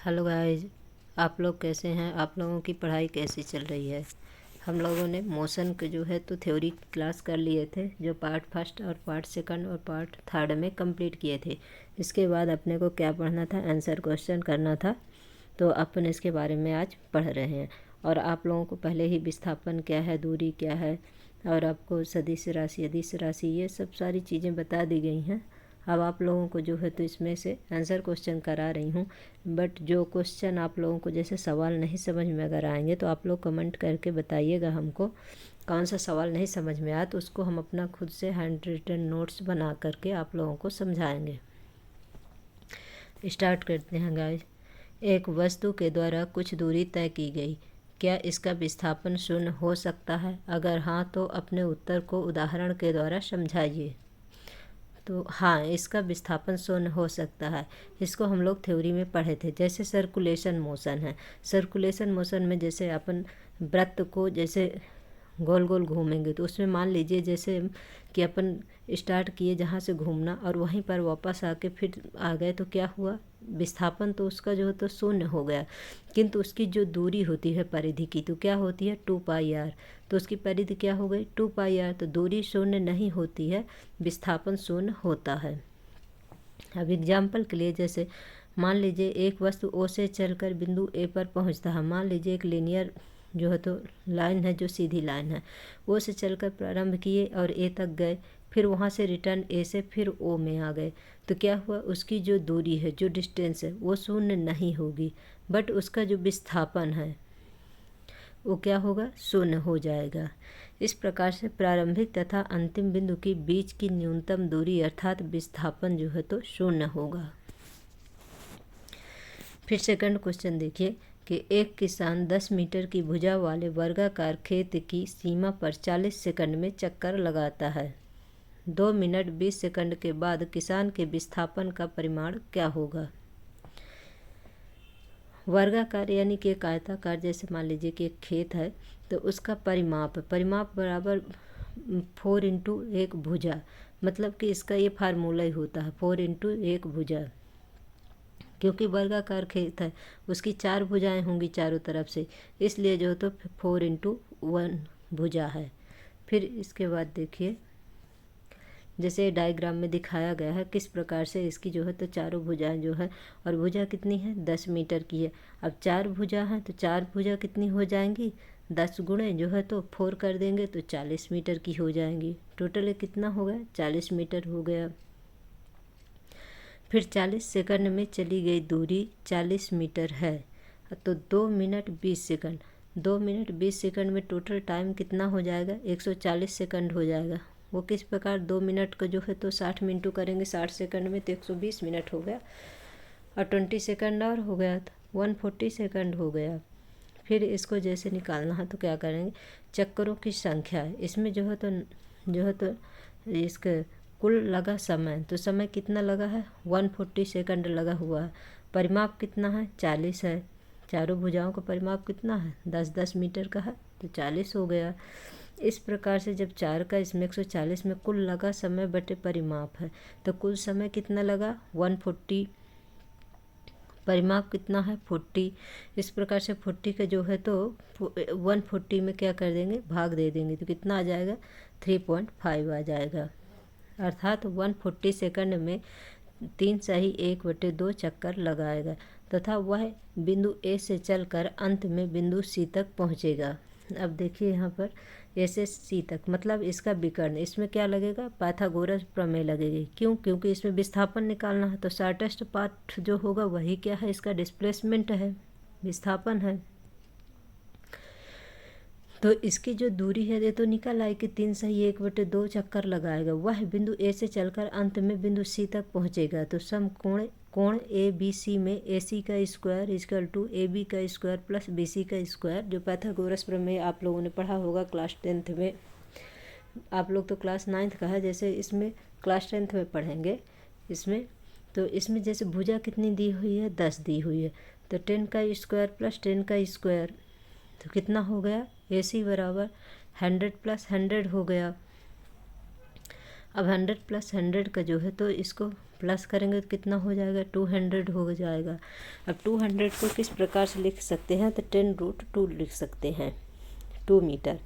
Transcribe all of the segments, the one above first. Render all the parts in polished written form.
Hello guys, आप लोग कैसे हैं? आप लोगों की पढ़ाई कैसी चल रही है? हम लोगों ने मोशन के जो है तो थ्योरी क्लास कर लिए थे, जो पार्ट फर्स्ट और पार्ट सेकंड और पार्ट थर्ड में कंप्लीट किए थे। इसके बाद अपने को क्या पढ़ना था? आंसर क्वेश्चन करना था। तो अपन इसके बारे में आज पढ़ रहे हैं। और आप लोगों को पहले ही विस्थापन क्या है, दूरी क्या है, और आपको सदिश राशि, अदिश राशि, ये सब सारी चीज़ें बता दी गई हैं। अब आप लोगों को जो है तो इसमें से आंसर क्वेश्चन करा रही हूँ। बट जो क्वेश्चन आप लोगों को जैसे सवाल नहीं समझ में अगर आएंगे तो आप लोग कमेंट करके बताइएगा हमको कौन सा सवाल नहीं समझ में आया, तो उसको हम अपना खुद से हैंड रिटन नोट्स बना करके आप लोगों को समझाएंगे। स्टार्ट करते हैं गाइस। एक वस्तु के द्वारा कुछ दूरी तय की गई, क्या इसका विस्थापन शून्य हो सकता है? अगर हाँ तो अपने उत्तर को उदाहरण के द्वारा समझाइए। तो हाँ, इसका विस्थापन शून्य हो सकता है। इसको हम लोग थ्योरी में पढ़े थे। जैसे सर्कुलेशन मोशन है, सर्कुलेशन मोशन में जैसे अपन वृत्त को जैसे गोल गोल घूमेंगे तो उसमें मान लीजिए जैसे कि अपन स्टार्ट किए जहाँ से घूमना और वहीं पर वापस आके फिर आ गए, तो क्या हुआ? विस्थापन तो उसका जो है तो शून्य हो गया, किंतु उसकी जो दूरी होती है परिधि की, तो क्या होती है? 2πr। तो उसकी परिधि क्या हो गई? 2πr। तो दूरी शून्य नहीं होती है, विस्थापन शून्य होता है। अब एग्जाम्पल के लिए जैसे मान लीजिए एक वस्तु ओ से चलकर बिंदु ए पर पहुंचता है। मान लीजिए एक लीनियर जो है तो लाइन है, जो सीधी लाइन है। ओ से चलकर प्रारंभ किए और ए तक गए, फिर वहाँ से रिटर्न ए से फिर ओ में आ गए, तो क्या हुआ? उसकी जो दूरी है, जो डिस्टेंस है, वो शून्य नहीं होगी, बट उसका जो विस्थापन है वो क्या होगा? शून्य हो जाएगा। इस प्रकार से प्रारंभिक तथा अंतिम बिंदु के बीच की न्यूनतम दूरी अर्थात विस्थापन जो है तो शून्य होगा। फिर सेकंड क्वेश्चन देखिए कि एक किसान 10 मीटर की भुजा वाले वर्गाकार खेत की सीमा पर 40 सेकंड में चक्कर लगाता है। 2 मिनट 20 सेकंड के बाद किसान के विस्थापन का परिमाण क्या होगा? वर्गाकार यानी कि एक आयताकार, जैसे मान लीजिए कि एक खेत है तो उसका परिमाप बराबर 4 इंटू एक भुजा, मतलब कि इसका ये फार्मूला ही होता है 4 इंटू एक भुजा। क्योंकि वर्गाकार खेत है उसकी 4 भुजाएं होंगी चारों तरफ से, इसलिए जो तो 4 इंटू 1 भुजा है। फिर इसके बाद देखिए जैसे डायग्राम में दिखाया गया है किस प्रकार से इसकी जो है तो चारों भुजाएं जो है, और भुजा कितनी है? 10 मीटर की है। अब 4 भुजा हैं तो 4 भुजा कितनी हो जाएंगी? 10 गुणे जो है तो 4 कर देंगे तो 40 मीटर की हो जाएंगी। टोटल कितना हो गया? 40 मीटर हो गया। फिर 40 सेकंड में चली गई दूरी 40 मीटर है, तो 2 मिनट 20 सेकंड, 2 मिनट 20 सेकंड में टोटल टाइम कितना हो जाएगा? 140 सेकंड हो जाएगा। वो किस प्रकार? 2 मिनट का जो है तो 60 मिनटू करेंगे 60 सेकंड में, तो 120 मिनट हो गया, और 20 सेकंड और हो गया तो 140 सेकंड हो गया। फिर इसको जैसे निकालना है तो क्या करेंगे? चक्करों की संख्या है इसमें जो है तो इसका कुल लगा समय, तो समय कितना लगा है? 140 सेकंड लगा हुआ है। परिमाप कितना है? 40 है। चारों भुजाओं का परिमाप कितना है? 10-10 मीटर का है, तो 40 हो गया। इस प्रकार से जब 4 का इसमें 140 में कुल लगा समय बटे परिमाप है, तो कुल समय कितना लगा? 140। परिमाप कितना है? 40। इस प्रकार से 40 का जो है तो 140 में क्या कर देंगे? भाग दे देंगे, तो कितना आ जाएगा? 3.5 आ जाएगा। अर्थात 140 सेकंड में 3 सही 1/2 चक्कर लगाएगा तथा वह बिंदु ए से चलकर अंत में बिंदु सी तक पहुंचेगा। अब देखिए यहाँ पर ए से सी तक, मतलब इसका विकर्ण, इसमें क्या लगेगा? पाइथागोरस प्रमेय लगेगी। क्यों? क्योंकि इसमें विस्थापन निकालना है, तो शॉर्टेस्ट पाथ जो होगा वही क्या है? इसका डिस्प्लेसमेंट है, विस्थापन है। तो इसकी जो दूरी है ये तो निकल आई कि 3 सही 1/2 चक्कर लगाएगा, वह बिंदु ए से चलकर अंत में बिंदु सी तक पहुंचेगा। तो कोण ए बी सी में ए सी का square equal to A B का स्क्वायर प्लस बी सी का स्क्वायर, जो पाइथागोरस प्रमेय आप लोगों ने पढ़ा होगा क्लास 10th में। आप लोग तो क्लास 9th का है, जैसे इसमें क्लास 10th में पढ़ेंगे इसमें। तो इसमें जैसे भुजा कितनी दी हुई है? 10 दी हुई है, तो 10 का स्क्वायर प्लस 10 का स्क्वायर, तो कितना हो गया? AC बराबर 100 + 100 हो गया। अब 100 + 100 का जो है तो इसको प्लस करेंगे तो कितना हो जाएगा, 200 हो जाएगा। अब 200 को किस प्रकार से लिख सकते हैं, तो 10√2 लिख सकते हैं, 2 मीटर।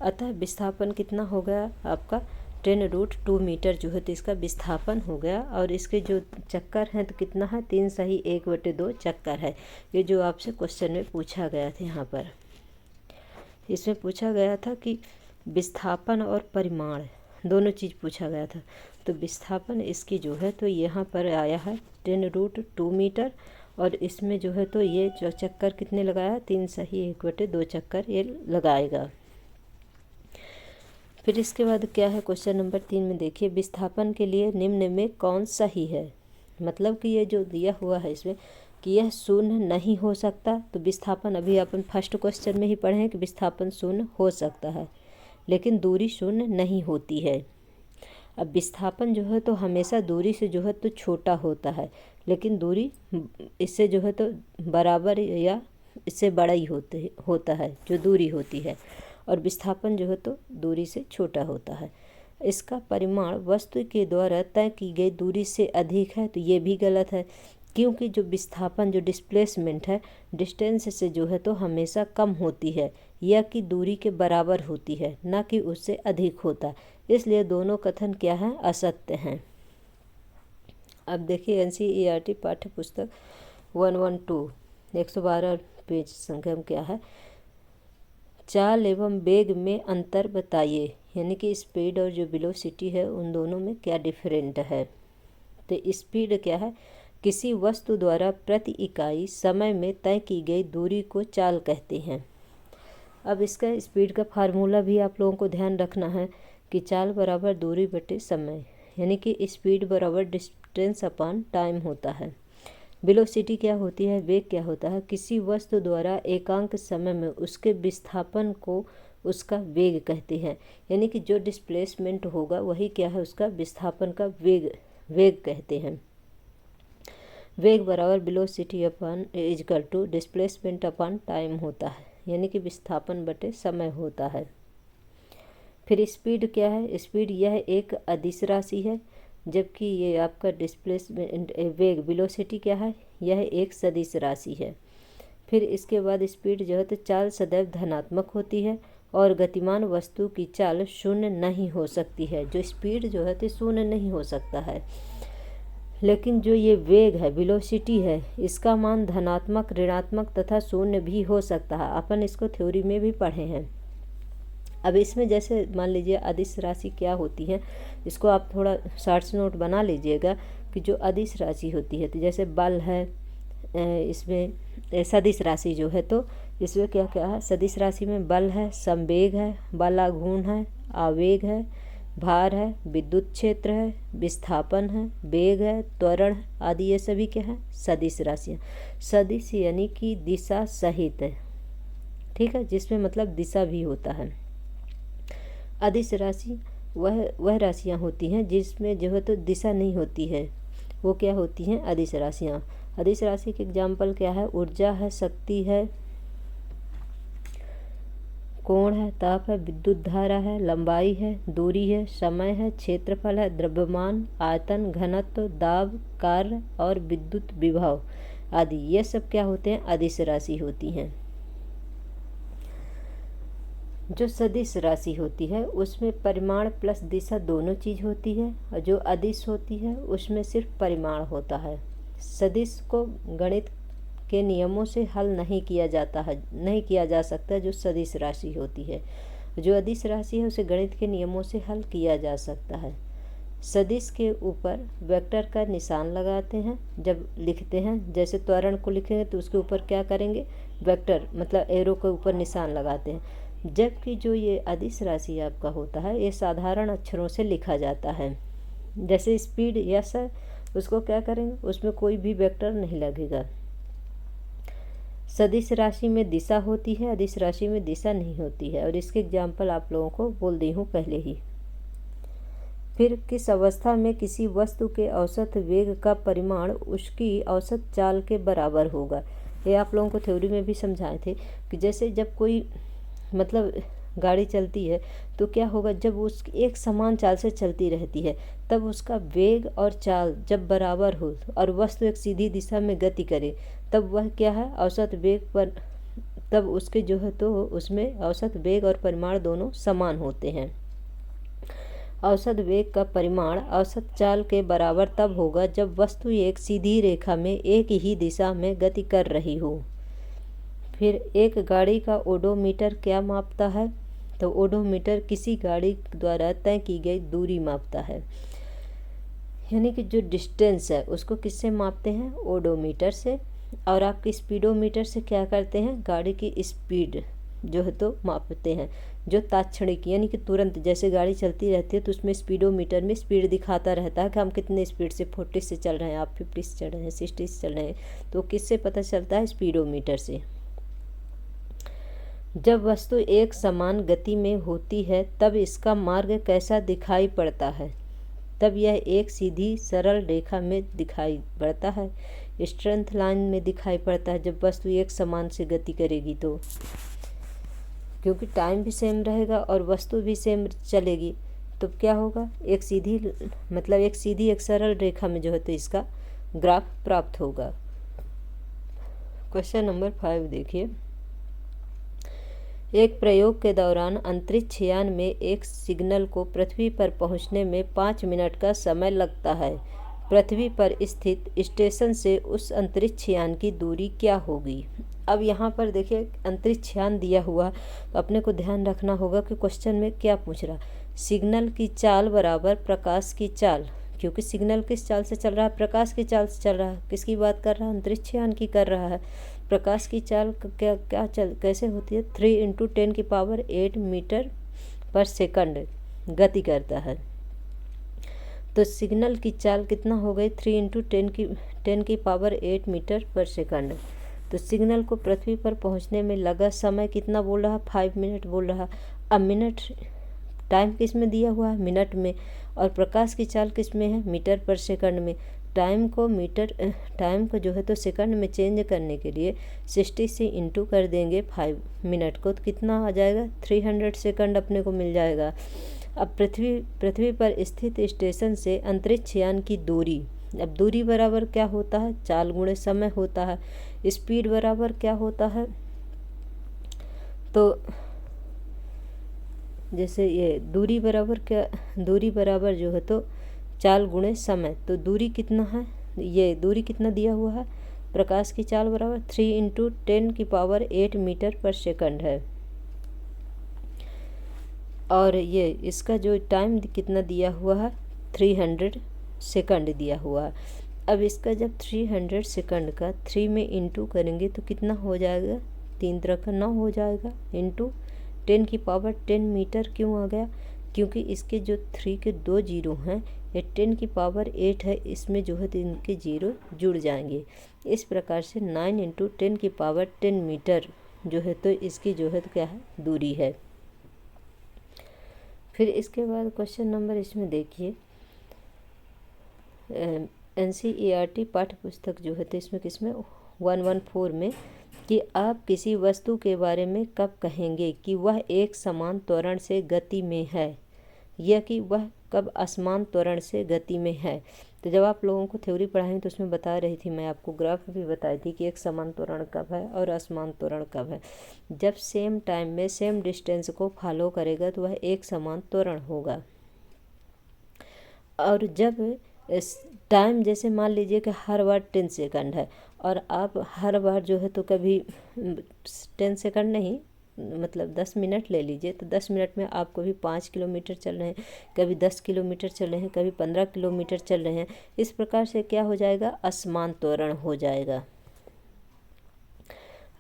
अतः विस्थापन कितना हो गया आपका, 10√2 मीटर जो है तो इसका विस्थापन हो गया। और इसके जो चक्कर हैं तो कितना है, 3 सही 1/2 चक्कर है। ये जो आपसे क्वेश्चन में पूछा गया था, यहाँ पर इसमें पूछा गया था कि विस्थापन और परिमाण दोनों चीज़ पूछा गया था। तो विस्थापन इसकी जो है तो यहाँ पर आया है 10√2 मीटर, और इसमें जो है तो ये जो चक्कर कितने लगाया, 3 सही 1/2 चक्कर ये लगाएगा। फिर इसके बाद क्या है, क्वेश्चन नंबर 3 में देखिए, विस्थापन के लिए निम्न में कौन सही है। मतलब कि ये जो दिया हुआ है इसमें कि यह शून्य नहीं हो सकता। तो विस्थापन अभी अपन फर्स्ट क्वेश्चन में ही पढ़े हैं कि विस्थापन शून्य हो सकता है, लेकिन दूरी शून्य नहीं होती है। अब विस्थापन जो है तो हमेशा दूरी से जो है तो छोटा होता है, लेकिन दूरी इससे जो है तो बराबर या इससे बड़ा ही होता है जो दूरी होती है, और विस्थापन जो है तो दूरी से छोटा होता है। इसका परिमाण वस्तु के द्वारा तय की गई दूरी से अधिक है, तो ये भी गलत है, क्योंकि जो विस्थापन जो डिस्प्लेसमेंट है डिस्टेंस से जो है तो हमेशा कम होती है, या कि दूरी के बराबर होती है, ना कि उससे अधिक होता। इसलिए दोनों कथन क्या हैं, असत्य हैं। अब देखिए NCERT पाठ्य पुस्तक 112 112 पेज संख्या में क्या है, चाल एवं वेग में अंतर बताइए। यानी कि स्पीड और जो वेलोसिटी है उन दोनों में क्या डिफरेंट है। तो स्पीड क्या है, किसी वस्तु द्वारा प्रति इकाई समय में तय की गई दूरी को चाल कहते हैं। अब इसका स्पीड का फार्मूला भी आप लोगों को ध्यान रखना है कि चाल बराबर दूरी बटे समय, यानी कि स्पीड बराबर डिस्टेंस अपॉन टाइम होता है। वेलोसिटी क्या होती है, वेग क्या होता है, किसी वस्तु द्वारा एकांक समय में उसके विस्थापन को उसका वेग कहते हैं। यानी कि जो डिस्प्लेसमेंट होगा वही क्या है, उसका विस्थापन का वेग कहते हैं। वेग बराबर velocity upon equal to displacement upon time होता है, यानी कि विस्थापन बटे समय होता है। फिर स्पीड क्या है, स्पीड यह एक अदिश राशि है, जबकि ये आपका डिस्प्लेसमेंट वेग वेलोसिटी क्या है, यह एक सदिश राशि है। फिर इसके बाद स्पीड जो है तो चाल सदैव धनात्मक होती है, और गतिमान वस्तु की चाल शून्य नहीं हो सकती है। जो स्पीड जो है तो शून्य नहीं हो सकता है, लेकिन जो ये वेग है वेलोसिटी है इसका मान धनात्मक, ऋणात्मक तथा शून्य भी हो सकता है। अपन इसको थ्योरी में भी पढ़े हैं। अब इसमें जैसे मान लीजिए अदिश राशि क्या होती है, इसको आप थोड़ा शॉर्ट्स नोट बना लीजिएगा कि जो अदिश राशि होती है, तो जैसे बल है, इसमें सदिश राशि जो है तो इसमें क्या क्या है, सदिश राशि में बल है, संवेग है, बलाघूर्ण है, आवेग है, भार है, विद्युत क्षेत्र है, विस्थापन है, वेग है, त्वरण आदि, ये सभी क्या है, सदिश राशियाँ। सदिश यानी कि दिशा सहित है, ठीक है, जिसमें मतलब दिशा भी होता है। अदिश राशि वह राशियाँ होती हैं जिसमें जो है तो दिशा नहीं होती है, वो क्या होती हैं, अदिश राशियाँ। अदिश राशि के एग्जाम्पल क्या है, ऊर्जा है, शक्ति है, कोण है, ताप है, विद्युत धारा है, लंबाई है, दूरी है, समय है, क्षेत्रफल है, द्रव्यमान, आयतन, घनत्व, दाब, कार्य और विद्युत विभव आदि, ये सब क्या होते हैं, अदिश राशि होती हैं। जो सदिश राशि होती है उसमें परिमाण प्लस दिशा दोनों चीज़ होती है, और जो अदिश होती है उसमें सिर्फ परिमाण होता है। सदिश को गणित के नियमों से हल नहीं किया जाता है, नहीं किया जा सकता जो सदिश राशि होती है। जो अदिश राशि है उसे गणित के नियमों से हल किया जा सकता है। सदिश के ऊपर वेक्टर का निशान लगाते हैं जब लिखते हैं, जैसे त्वरण को लिखेंगे तो उसके ऊपर क्या करेंगे, वेक्टर मतलब एरो के ऊपर निशान लगाते हैं। जबकि जो ये अदिश राशि आपका होता है ये साधारण अक्षरों से लिखा जाता है। जैसे स्पीड यस है, उसको क्या करेंगे, उसमें कोई भी वेक्टर नहीं लगेगा। सदिश राशि में दिशा होती है, अदिश राशि में दिशा नहीं होती है, और इसके एग्जाम्पल आप लोगों को बोल दी हूँ पहले ही। फिर किस अवस्था में किसी वस्तु के औसत वेग का परिमाण उसकी औसत चाल के बराबर होगा। ये आप लोगों को थ्योरी में भी समझाए थे कि जैसे जब कोई मतलब गाड़ी चलती है तो क्या होगा, जब उस एक समान चाल से चलती रहती है तब उसका वेग और चाल जब बराबर हो और वस्तु एक सीधी दिशा में गति करे तब वह क्या है, औसत वेग पर, तब उसके जो है तो उसमें औसत वेग और परिमाण दोनों समान होते हैं। औसत वेग का परिमाण औसत चाल के बराबर तब होगा जब वस्तु एक सीधी रेखा में एक ही दिशा में गति कर रही हो। फिर एक गाड़ी का ओडोमीटर क्या मापता है, तो ओडोमीटर किसी गाड़ी द्वारा तय की गई दूरी मापता है, यानी कि जो डिस्टेंस है उसको किससे मापते हैं, ओडोमीटर से। और आपके स्पीडोमीटर से क्या करते हैं, गाड़ी की स्पीड जो है तो मापते हैं, जो तात्क्षणिक यानी कि तुरंत, जैसे गाड़ी चलती रहती है तो उसमें स्पीडोमीटर में स्पीड दिखाता रहता है कि हम कितने स्पीड से 40 से चल रहे हैं, आप 50 से चल रहे हैं, 60 से चल रहे हैं, तो किससे पता चलता है, स्पीडोमीटर से। जब वस्तु एक समान गति में होती है तब इसका मार्ग कैसा दिखाई पड़ता है, तब यह एक सीधी सरल रेखा में दिखाई पड़ता है, स्ट्रेंथ लाइन में दिखाई पड़ता है जब वस्तु एक समान से गति करेगी तो, क्योंकि टाइम भी सेम रहेगा और वस्तु भी सेम चलेगी तो क्या होगा, एक सीधी मतलब एक सीधी एक सरल रेखा में जो है तो इसका ग्राफ प्राप्त होगा। क्वेश्चन नंबर 5 देखिए, एक प्रयोग के दौरान अंतरिक्ष यान में एक सिग्नल को पृथ्वी पर पहुंचने में 5 मिनट का समय लगता है। पृथ्वी पर स्थित स्टेशन से उस अंतरिक्ष यान की दूरी क्या होगी। अब यहाँ पर देखिए अंतरिक्ष यान दिया हुआ, तो अपने को ध्यान रखना होगा कि क्वेश्चन में क्या पूछ रहा, सिग्नल की चाल बराबर प्रकाश की चाल, क्योंकि सिग्नल किस चाल से चल रहा है, प्रकाश की चाल से चल रहा है। किसकी बात कर रहा है, अंतरिक्ष यान की कर रहा है। प्रकाश की चाल कैसे होती है, 3 × 10⁸ मीटर पर सेकंड गति करता है। तो सिग्नल की चाल कितना हो गई, 3 × 10⁸ मीटर पर सेकंड। तो सिग्नल को पृथ्वी पर पहुंचने में लगा समय कितना बोल रहा, 5 मिनट बोल रहा। अब मिनट टाइम किस में दिया हुआ है, मिनट में, और प्रकाश की चाल किस में है, मीटर पर सेकंड में। टाइम को जो है तो सेकंड में चेंज करने के लिए 60 से इंटू कर देंगे 5 मिनट को, तो कितना आ जाएगा, 300 सेकंड अपने को मिल जाएगा। अब पृथ्वी पर स्थित स्टेशन से अंतरिक्ष यान की दूरी, अब दूरी बराबर क्या होता है, चाल गुणे समय होता है। स्पीड बराबर क्या होता है, तो जैसे ये दूरी बराबर जो है तो चाल गुणे समय, तो दूरी कितना है, ये दूरी कितना दिया हुआ है, प्रकाश की चाल बराबर 3 × 10⁸ मीटर पर सेकंड है। और ये इसका जो टाइम कितना दिया हुआ है, 300 सेकंड दिया हुआ है। अब इसका जब 300 सेकंड का 3 में इंटू करेंगे तो कितना हो जाएगा, 3 तरह का 9 हो जाएगा, इंटू 10⁸ मीटर क्यों आ गया, क्योंकि इसके जो 3 के 2 जीरो हैं, ये 10⁸ है, इसमें जो है तो इनके जीरो जुड़ जाएंगे। इस प्रकार से 9 × 10⁸ मीटर जो है तो इसकी जो है तो क्या है, दूरी है। फिर इसके बाद क्वेश्चन नंबर इसमें देखिए, NCERT पाठ्य पुस्तक जो है तो इसमें किसमें 114 में, कि आप किसी वस्तु के बारे में कब कहेंगे कि वह एक समान त्वरण से गति में है, या कि वह कब असमान त्वरण से गति में है। तो जब आप लोगों को थ्योरी पढ़ाई तो उसमें बता रही थी मैं आपको, ग्राफ भी बताई थी कि एक समान त्वरण कब है और असमान त्वरण कब है। जब सेम टाइम में सेम डिस्टेंस को फॉलो करेगा तो वह एक समान त्वरण होगा। और जब टाइम जैसे मान लीजिए कि हर बार 10 सेकंड है और आप हर बार जो है तो कभी 10 सेकंड नहीं, मतलब 10 मिनट ले लीजिए, तो 10 मिनट में आप कभी 5 किलोमीटर चल रहे हैं, कभी 10 किलोमीटर चल रहे हैं, कभी 15 किलोमीटर चल रहे हैं। इस प्रकार से क्या हो जाएगा, असमान त्वरण हो जाएगा।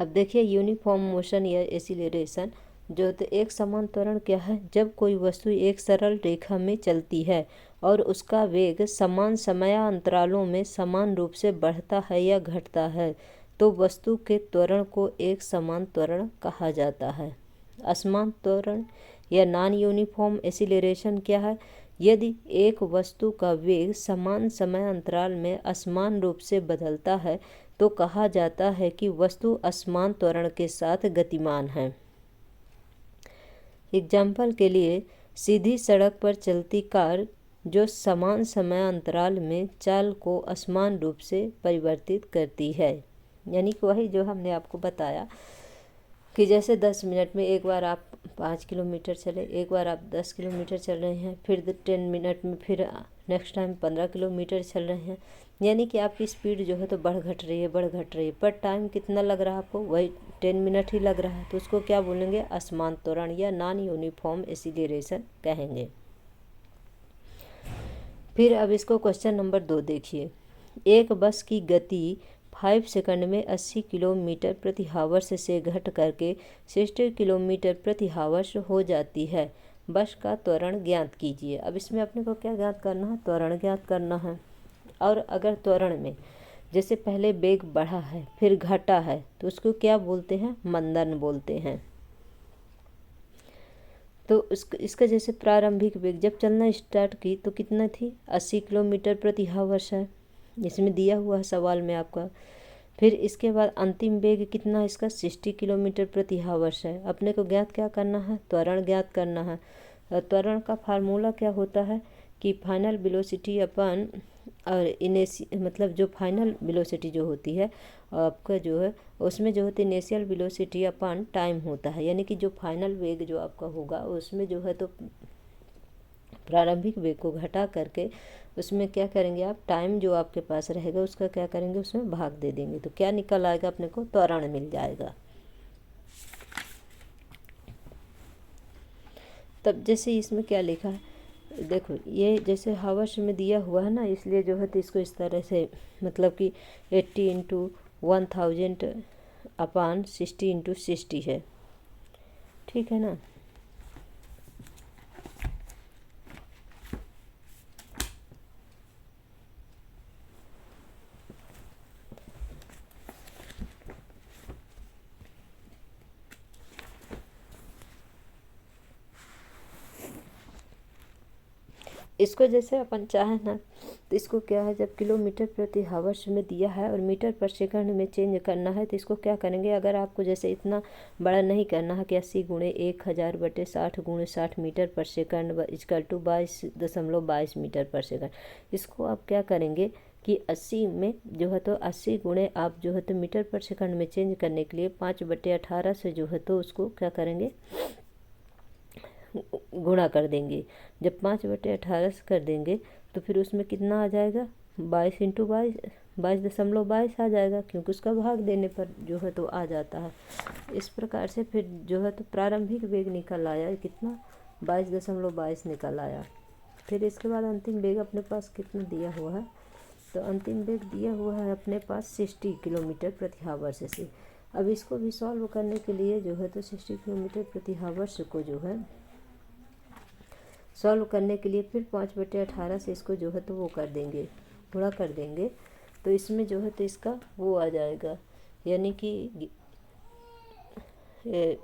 अब देखिए यूनिफॉर्म मोशन या एक्सीलरेशन जो तो एक समान त्वरण क्या है, जब कोई वस्तु एक सरल रेखा में चलती है और उसका वेग समान समयांतरालों में समान रूप से बढ़ता है या घटता है तो वस्तु के त्वरण को एक समान त्वरण कहा जाता है। असमान त्वरण या नॉन यूनिफॉर्म एक्सीलरेशन क्या है, यदि एक वस्तु का वेग समान समयांतराल में असमान रूप से बदलता है तो कहा जाता है कि वस्तु असमान त्वरण के साथ गतिमान है। एग्जाम्पल के लिए सीधी सड़क पर चलती कार जो समान समय अंतराल में चाल को असमान रूप से परिवर्तित करती है। यानी कि वही जो हमने आपको बताया कि जैसे 10 मिनट में एक बार आप 5 किलोमीटर चले, एक बार आप 10 किलोमीटर चल रहे हैं, फिर 10 मिनट में फिर नेक्स्ट टाइम 15 किलोमीटर चल रहे हैं। यानी कि आपकी स्पीड जो है तो बढ़ घट रही है, बढ़ घट रही है, पर टाइम कितना लग रहा है आपको? वही 10 मिनट ही लग रहा है। तो उसको क्या बोलेंगे? असमान त्वरण या नॉन यूनिफॉर्म एक्सीलरेशन कहेंगे। फिर अब इसको क्वेश्चन नंबर 2 देखिए। एक बस की गति 5 सेकंड में 80 किलोमीटर प्रति हावर्स से घट करके 60 किलोमीटर प्रति हावर्स हो जाती है। बस का त्वरण ज्ञात कीजिए। अब इसमें अपने को क्या ज्ञात करना है? त्वरण ज्ञात करना है। और अगर त्वरण में जैसे पहले वेग बढ़ा है फिर घटा है तो उसको क्या बोलते हैं? मंदन बोलते हैं। तो इसका जैसे प्रारंभिक वेग जब चलना स्टार्ट की तो कितना थी? 80 किलोमीटर प्रति हावर्स है, इसमें दिया हुआ है सवाल में आपका। फिर इसके बाद अंतिम वेग कितना है इसका? 60 किलोमीटर प्रति हावर्स है। अपने को ज्ञात क्या करना है? त्वरण ज्ञात करना है। त्वरण का फार्मूला क्या होता है कि फाइनल वेलोसिटी अपन और मतलब जो फाइनल वेलोसिटी जो होती है आपका जो है उसमें जो होती है इनिशियल वेलोसिटी अपन टाइम होता है। यानी कि जो फाइनल वेग जो आपका होगा उसमें जो है तो प्रारंभिक वेग को घटा करके उसमें क्या करेंगे आप? टाइम जो आपके पास रहेगा उसका क्या करेंगे? उसमें भाग दे देंगे। तो क्या निकल आएगा? अपने को त्वरण मिल जाएगा। तब जैसे इसमें क्या लिखा है देखो, ये जैसे हावर्स में दिया हुआ है ना, इसलिए जो है तो इसको इस तरह से मतलब कि 80 इंटू 1000 अपान 60 इंटू 60 है। ठीक है ना। इसको जैसे अपन चाहें ना तो इसको क्या है, जब किलोमीटर प्रति हावर्स में दिया है और मीटर पर सेकंड में चेंज करना है तो इसको क्या करेंगे? अगर आपको जैसे इतना बड़ा नहीं करना है कि 80 गुणे 1000 बटे 60 गुणे 60 मीटर पर सेकंड इक्वल टू 22.22 मीटर पर सेकंड, इसको आप क्या करेंगे कि 80 में जो है तो 80 गुणे आप जो है तो मीटर पर सेकंड में चेंज करने के लिए 5/18 से जो है तो उसको क्या करेंगे? गुणा कर देंगे। जब 5/18 से कर देंगे तो फिर उसमें कितना आ जाएगा? 22 इंटू 22 22.22 आ जाएगा, क्योंकि उसका भाग देने पर जो है तो आ जाता है। इस प्रकार से फिर जो है तो प्रारंभिक वेग निकल आया कितना? 22.22 निकल आया। फिर इसके बाद अंतिम वेग अपने पास कितना दिया हुआ है? तो अंतिम वेग दिया हुआ है अपने पास 60 किलोमीटर प्रति हावर्स से। अब इसको भी सॉल्व करने के लिए जो है तो 60 किलोमीटर प्रति हावर्स को जो है सॉल्व करने के लिए फिर 5/18 से इसको जो है तो वो कर देंगे, गुणा कर देंगे। तो इसमें जो है तो इसका वो आ जाएगा, यानी कि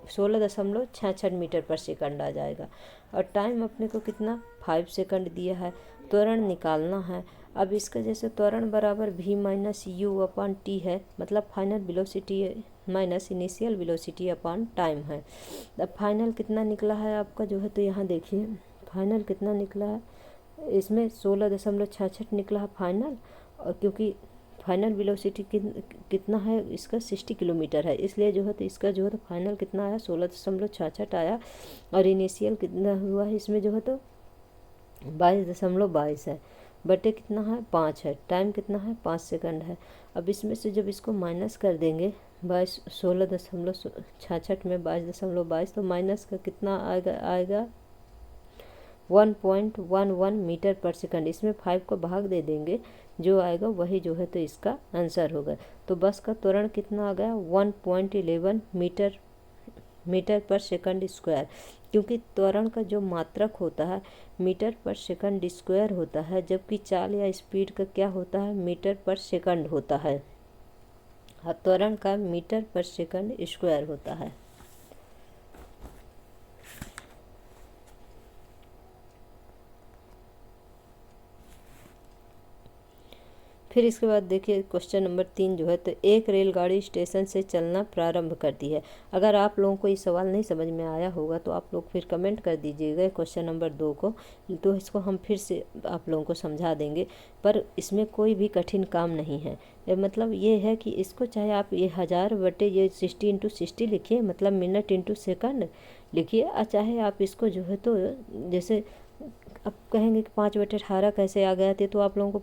16.66 मीटर पर सेकंड आ जाएगा। और टाइम अपने को कितना? 5 सेकंड दिया है। त्वरण निकालना है। अब इसका जैसे त्वरण बराबर v minus you upon T है, मतलब final velocity minus initial velocity upon time है। अब फाइनल कितना निकला है आपका जो है तो यहाँ देखिए फाइनल कितना निकला है, इसमें 16.66 निकला है फाइनल। और क्योंकि फाइनल वेलोसिटी कितना है इसका? 60 किलोमीटर है, इसलिए जो है तो इसका जो है तो फाइनल कितना आया? 16.66 आया। और इनिशियल कितना हुआ है इसमें जो है तो 22.22 है, बटे कितना है? 5 है। टाइम कितना है? 5 सेकंड है। अब इसमें से जब इसको माइनस कर देंगे 16.66 में 22.22 तो माइनस का कितना आएगा 1.11 मीटर पर सेकंड। इसमें 5 को भाग दे देंगे, जो आएगा वही जो है तो इसका आंसर होगा। तो बस का त्वरण कितना आ गया? 1.11 मीटर पर सेकंड स्क्वायर। क्योंकि त्वरण का जो मात्रक होता है मीटर पर सेकंड स्क्वायर होता है, जबकि चाल या स्पीड का क्या होता है? मीटर पर सेकंड होता है। त्वरण का मीटर पर सेकंड स्क्वायर होता है। फिर इसके बाद देखिए क्वेश्चन नंबर 3 जो है, तो एक रेलगाड़ी स्टेशन से चलना प्रारंभ करती है। अगर आप लोगों को ये सवाल नहीं समझ में आया होगा तो आप लोग फिर कमेंट कर दीजिएगा क्वेश्चन नंबर 2 को, तो इसको हम फिर से आप लोगों को समझा देंगे। पर इसमें कोई भी कठिन काम नहीं है। मतलब ये है कि इसको चाहे आप ये 1000 बटे ये 60 इंटू 60 लिखिए, मतलब मिनट इंटू सेकंड लिखिए, और चाहे आप इसको जो है तो जैसे अब कहेंगे कि 5/18 कैसे आ गया थे, तो आप लोगों को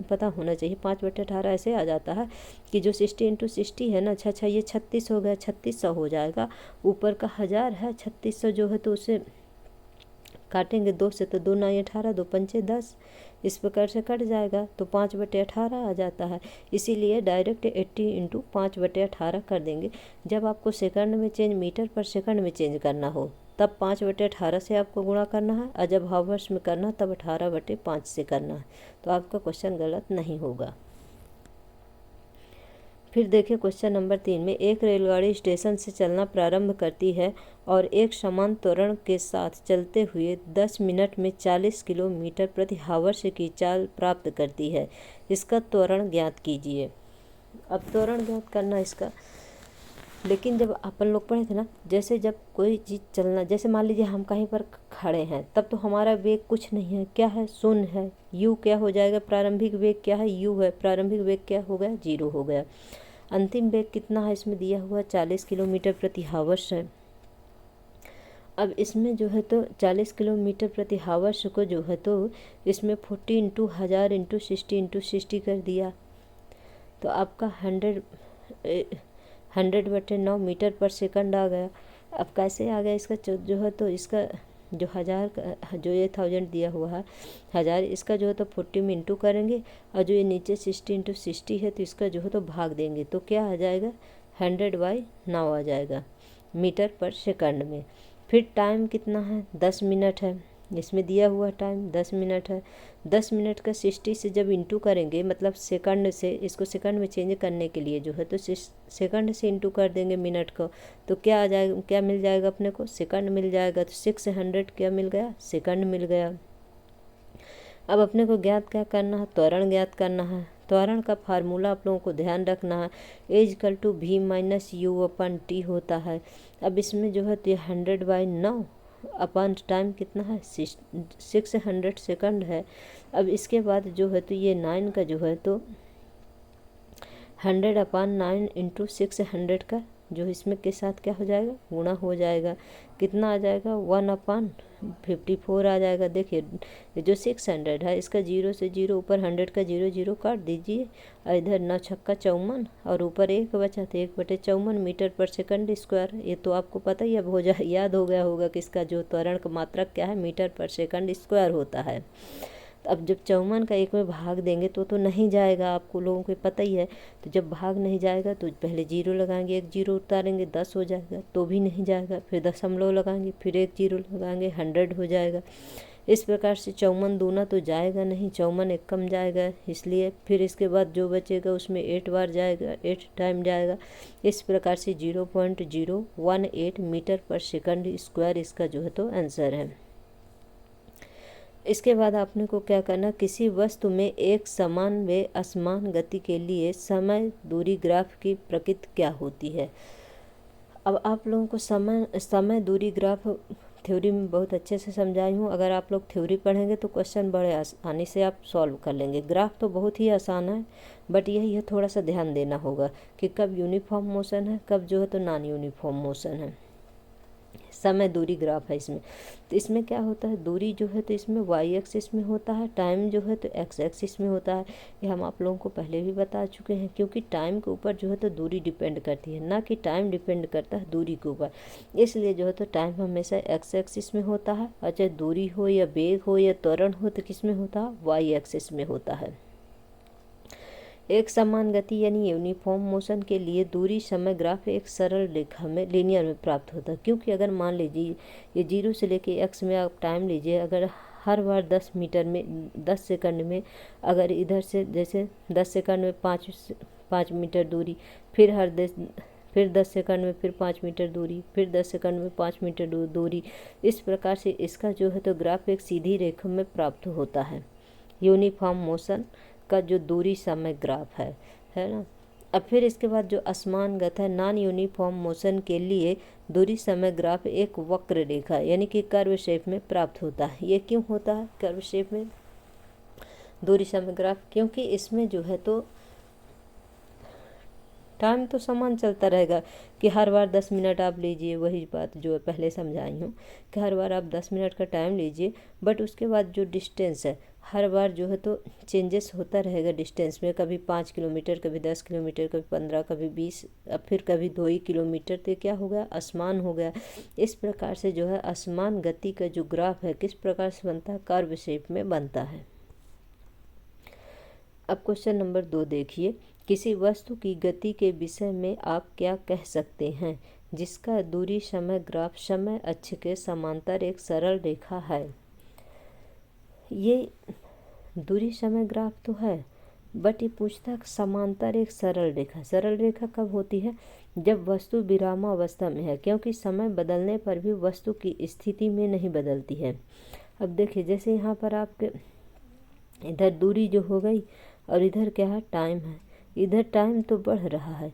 पता होना चाहिए। 5/18 ऐसे आ जाता है कि जो 60 इंटू 60 है ना, अच्छा ये 36 हो गया, 3600 हो जाएगा। ऊपर का 1000 है, 3600 जो है तो उसे काटेंगे 2 से, तो 2 9 18, 2 पंचे 10, इस प्रकार से कट जाएगा, तो 5/18 आ जाता है। इसीलिए डायरेक्ट 80 इंटू 5/18 कर देंगे। जब आपको सेकंड में चेंज, मीटर पर सेकंड में चेंज करना हो तब 5/18 से आपको गुणा करना है, और जब हावर्स में करना तब 18/5 से करना है, तो आपका क्वेश्चन गलत नहीं होगा। फिर देखिए क्वेश्चन नंबर 3 में, एक रेलगाड़ी स्टेशन से चलना प्रारंभ करती है और एक समान त्वरण के साथ चलते हुए 10 मिनट में 40 किलोमीटर प्रति हावर्स की चाल प्राप्त करती है। इसका त्वरण ज्ञात कीजिए। अब त्वरण ज्ञात करना इसका, लेकिन जब अपन लोग पढ़े थे ना, जैसे जब कोई चीज़ चलना, जैसे मान लीजिए हम कहीं पर खड़े हैं, तब तो हमारा वेग कुछ नहीं है, क्या है, शून्य है। यू क्या हो जाएगा, प्रारंभिक वेग क्या है, यू है, प्रारंभिक वेग क्या हो गया, 0 हो गया। अंतिम वेग कितना है इसमें दिया हुआ, 40 किलोमीटर प्रति हावर्स है। अब इसमें जो है तो 40 किलोमीटर प्रति हावर्स को जो है तो इसमें 40 इंटू 1000 इंटू 60 इंटू 60 कर दिया, तो आपका 100/9 मीटर पर सेकंड आ गया। अब कैसे आ गया इसका जो है तो इसका जो 1000 का जो ये 1000 दिया हुआ है 1000, इसका जो है तो 40 में इंटू करेंगे, और जो ये नीचे 60 इंटू 60 है तो इसका जो है तो भाग देंगे, तो क्या आ जाएगा, 100/9 आ जाएगा मीटर पर सेकंड में। फिर टाइम कितना है, 10 मिनट है, इसमें दिया हुआ टाइम 10 मिनट है। 10 मिनट का 60 से जब इंटू करेंगे, मतलब सेकंड से, इसको सेकंड में चेंज करने के लिए जो है तो सेकंड से इंटू कर देंगे मिनट को, तो क्या आ जाएगा, क्या मिल जाएगा अपने को, सेकंड मिल जाएगा। तो 600 क्या मिल गया, सेकंड मिल गया। अब अपने को ज्ञात क्या करना है, त्वरण ज्ञात करना है। त्वरण का फार्मूला आप लोगों को ध्यान रखना है, A=V-U/T होता है। अब इसमें जो है तो ये 100/9 अपन टाइम कितना है, 600 सेकंड है। अब इसके बाद जो है तो ये 9 का जो है तो 100/9 इंटू 600 का जो इसमें के साथ क्या हो जाएगा, गुणा हो जाएगा, कितना आ जाएगा, 1/54 आ जाएगा। देखिए जो 600 है इसका 0 से 0, ऊपर 100 का 0 0 काट दीजिए, और इधर 9 छक्का 54 और ऊपर 1 बचा, तो 1/54 मीटर पर सेकंड स्क्वायर। ये तो आपको पता ही अब याद हो गया होगा कि इसका जो त्वरण का मात्रक क्या है, मीटर पर सेकंड स्क्वायर होता है। अब जब 54 का 1 में भाग देंगे तो नहीं जाएगा, आपको लोगों को पता ही है। तो जब भाग नहीं जाएगा तो पहले 0 लगाएंगे, 1 0 उतारेंगे, 10 हो जाएगा, तो भी नहीं जाएगा, फिर दशमलव लगाएंगे, फिर 1 0 लगाएंगे, 100 हो जाएगा। इस प्रकार से 54 दूना तो जाएगा नहीं, 54 एक कम जाएगा, इसलिए फिर इसके बाद जो बचेगा उसमें 8 बार जाएगा, 8 टाइम जाएगा। इस प्रकार से 0.018 मीटर पर सेकंड स्क्वायर इसका जो है तो आंसर है। इसके बाद आपने को क्या करना, किसी वस्तु में एक समान व असमान गति के लिए समय दूरी ग्राफ की प्रकृति क्या होती है। अब आप लोगों को समय दूरी ग्राफ थ्योरी में बहुत अच्छे से समझाई हूँ। अगर आप लोग थ्योरी पढ़ेंगे तो क्वेश्चन बड़े आसानी से आप सॉल्व कर लेंगे। ग्राफ तो बहुत ही आसान है, बट यही है थोड़ा सा ध्यान देना होगा कि कब यूनिफॉर्म मोशन है, कब जो है तो नॉन यूनिफॉर्म मोशन है। समय दूरी ग्राफ है इसमें, तो इसमें क्या होता है, दूरी जो है तो इसमें वाई एक्सिस में होता है, टाइम जो है तो एक्स एक्सिस में होता है। ये हम आप लोगों को पहले भी बता चुके हैं, क्योंकि टाइम के ऊपर जो है तो दूरी डिपेंड करती है, ना कि टाइम डिपेंड करता है दूरी के ऊपर। इसलिए जो है तो टाइम हमेशा एक्स एक्सिस में होता है, और चाहे दूरी हो या वेग हो या त्वरण हो तो किस में होता है, वाई एक्सिस में होता है। एक समान गति यानी यूनिफॉर्म मोशन के लिए दूरी समय ग्राफ एक सरल रेखा में लीनियर में प्राप्त होता है। क्योंकि अगर मान लीजिए ये 0 से लेके एक्स में आप टाइम लीजिए, अगर हर बार 10 मीटर में 10 सेकंड में, अगर इधर से जैसे 10 सेकंड में 5 मीटर दूरी, फिर 10 सेकंड में फिर 5 मीटर दूरी, फिर 10 सेकंड में 5 मीटर दूरी, इस प्रकार से इसका जो है तो ग्राफ एक सीधी रेखा में प्राप्त होता है। यूनिफॉर्म मोशन का जो दूरी समय ग्राफ है ना। अब फिर इसके बाद जो असमानगत है नॉन यूनिफॉर्म मोशन के लिए दूरी समय ग्राफ एक वक्र रेखा यानी कि कर्व शेप में प्राप्त होता है। ये क्यों होता है कर्व शेप में दूरी समय ग्राफ? क्योंकि इसमें जो है तो टाइम तो समान चलता रहेगा कि हर बार 10 मिनट आप लीजिए, वही बात जो पहले समझाई हूँ कि हर बार आप 10 मिनट का टाइम लीजिए, बट उसके बाद जो डिस्टेंस है हर बार जो है तो चेंजेस होता रहेगा डिस्टेंस में, कभी 5 किलोमीटर, कभी 10 किलोमीटर, कभी 15, कभी 20, अब फिर कभी 2 ही किलोमीटर। तो क्या हो गया? असमान हो गया। इस प्रकार से जो है असमान गति का जो ग्राफ है किस प्रकार से बनता है? कर्व शेप में बनता है। अब क्वेश्चन नंबर 2 देखिए, किसी वस्तु की गति के विषय में आप क्या कह सकते हैं जिसका दूरी समय ग्राफ समय अक्ष के समांतर एक सरल रेखा है। ये दूरी समय ग्राफ तो है, बट ये पूछता है समांतर एक सरल रेखा। सरल रेखा कब होती है? जब वस्तु विरामावस्था में है, क्योंकि समय बदलने पर भी वस्तु की स्थिति में नहीं बदलती है। अब देखिए जैसे यहाँ पर आपके इधर दूरी जो हो गई और इधर क्या है? टाइम है। इधर टाइम तो बढ़ रहा है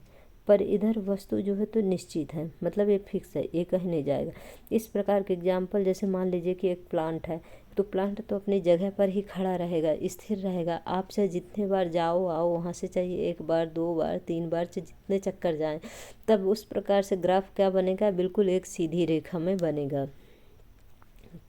पर इधर वस्तु जो है तो निश्चित है, मतलब ये फिक्स है, ये कहीं नहीं जाएगा। इस प्रकार के एग्जाम्पल जैसे मान लीजिए कि एक प्लांट है, तो प्लांट तो अपनी जगह पर ही खड़ा रहेगा, स्थिर रहेगा। आप चाहे जितने बार जाओ आओ वहाँ से, चाहिए 1 बार 2 बार 3 बार, चाहे जितने चक्कर जाएं, तब उस प्रकार से ग्राफ क्या बनेगा? बिल्कुल एक सीधी रेखा में बनेगा।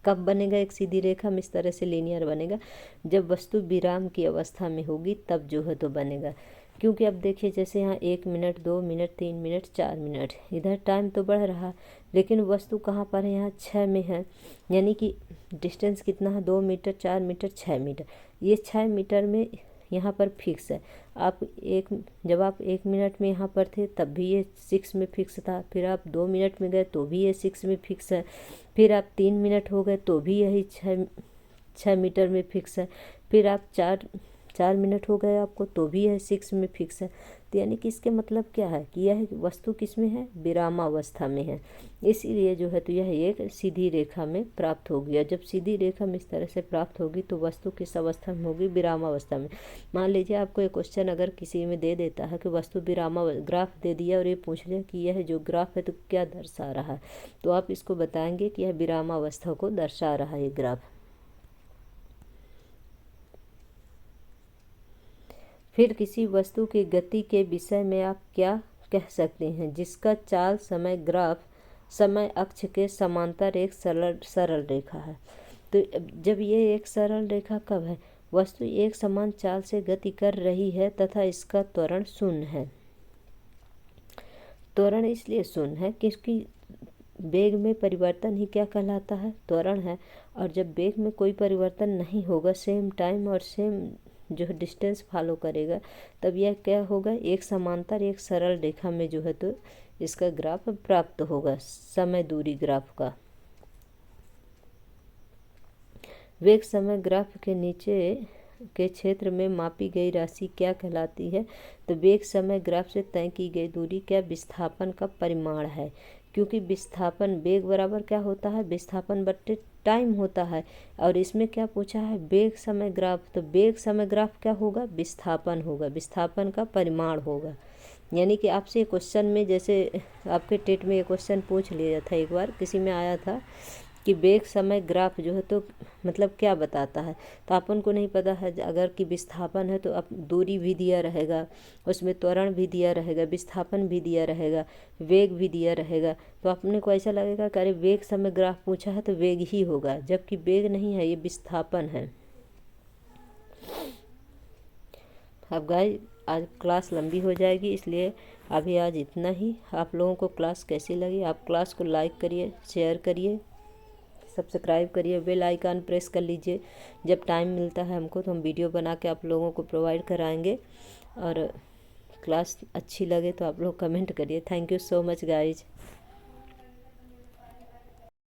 कब बनेगा एक सीधी रेखा में? इस तरह से लीनियर बनेगा जब वस्तु विराम की अवस्था में होगी, तब जो है तो बनेगा। क्योंकि अब देखिए जैसे यहाँ 1 मिनट 2 मिनट 3 मिनट 4 मिनट, इधर टाइम तो बढ़ रहा है लेकिन वस्तु कहाँ पर है? यहाँ 6 में है, यानी कि डिस्टेंस कितना है? 2 मीटर 4 मीटर 6 मीटर। ये 6 मीटर में यहाँ पर फिक्स है। जब आप 1 मिनट में यहाँ पर थे तब भी ये 6 में फिक्स था, फिर आप 2 मिनट में गए तो भी ये 6 में फिक्स है, फिर आप 3 मिनट हो गए तो भी यही 6 मीटर में फिक्स है, फिर आप 4 मिनट हो गए आपको तो भी यह 6 में फिक्स है। तो यानी कि इसके मतलब क्या है कि यह वस्तु किस में है? विरामावस्था में है। इसीलिए जो है तो यह एक सीधी रेखा में प्राप्त होगी, और जब सीधी रेखा में इस तरह से प्राप्त होगी तो वस्तु किस अवस्था में होगी? विरामावस्था में। मान लीजिए आपको एक क्वेश्चन अगर किसी में दे देता है कि वस्तु ग्राफ दे दिया और ये पूछ लिया कि यह जो ग्राफ है तो क्या दर्शा रहा है, तो आप इसको बताएंगे कि यह विरामावस्था को दर्शा रहा है ये ग्राफ। फिर किसी वस्तु की गति के विषय में आप क्या कह सकते हैं जिसका चाल समय ग्राफ समय अक्ष के समांतर एक सरल रेखा है। तो जब ये एक सरल रेखा कब है? वस्तु एक समान चाल से गति कर रही है तथा इसका त्वरण शून्य है। त्वरण इसलिए शून्य है क्योंकि वेग में परिवर्तन ही क्या कहलाता है? त्वरण है। और जब वेग में कोई परिवर्तन नहीं होगा, सेम टाइम और सेम जो डिस्टेंस फॉलो करेगा, तब यह क्या होगा? एक समांतर एक सरल रेखा में जो है तो इसका ग्राफ प्राप्त होगा, समय दूरी ग्राफ का। वेग समय ग्राफ के नीचे के क्षेत्र में मापी गई राशि क्या कहलाती है? तो वेग समय ग्राफ से तय की गई दूरी क्या विस्थापन का परिमाण है? क्योंकि विस्थापन वेग बराबर क्या होता है? विस्थापन बट्टे टाइम होता है, और इसमें क्या पूछा है? वेग समय ग्राफ। तो वेग समय ग्राफ क्या होगा? विस्थापन होगा, विस्थापन का परिमाण होगा। यानी कि आपसे क्वेश्चन में, जैसे आपके टेट में ये क्वेश्चन पूछ लिया था, एक बार किसी में आया था कि वेग समय ग्राफ जो है तो मतलब क्या बताता है, तो अपन को नहीं पता है। अगर कि विस्थापन है तो अब दूरी भी दिया रहेगा, उसमें त्वरण भी दिया रहेगा, विस्थापन भी दिया रहेगा, वेग भी दिया रहेगा, तो अपने को ऐसा लगेगा कि अरे वेग समय ग्राफ पूछा है तो वेग ही होगा, जबकि वेग नहीं है, ये विस्थापन है। अब गाइस आज क्लास लंबी हो जाएगी, इसलिए अभी आज इतना ही। आप लोगों को क्लास कैसी लगी? आप क्लास को लाइक करिए, शेयर करिए, सब्सक्राइब करिए, बेल आइकन प्रेस कर लीजिए। जब टाइम मिलता है हमको तो हम वीडियो बना के आप लोगों को प्रोवाइड कराएंगे। और क्लास अच्छी लगे तो आप लोग कमेंट करिए। Thank you so much guys.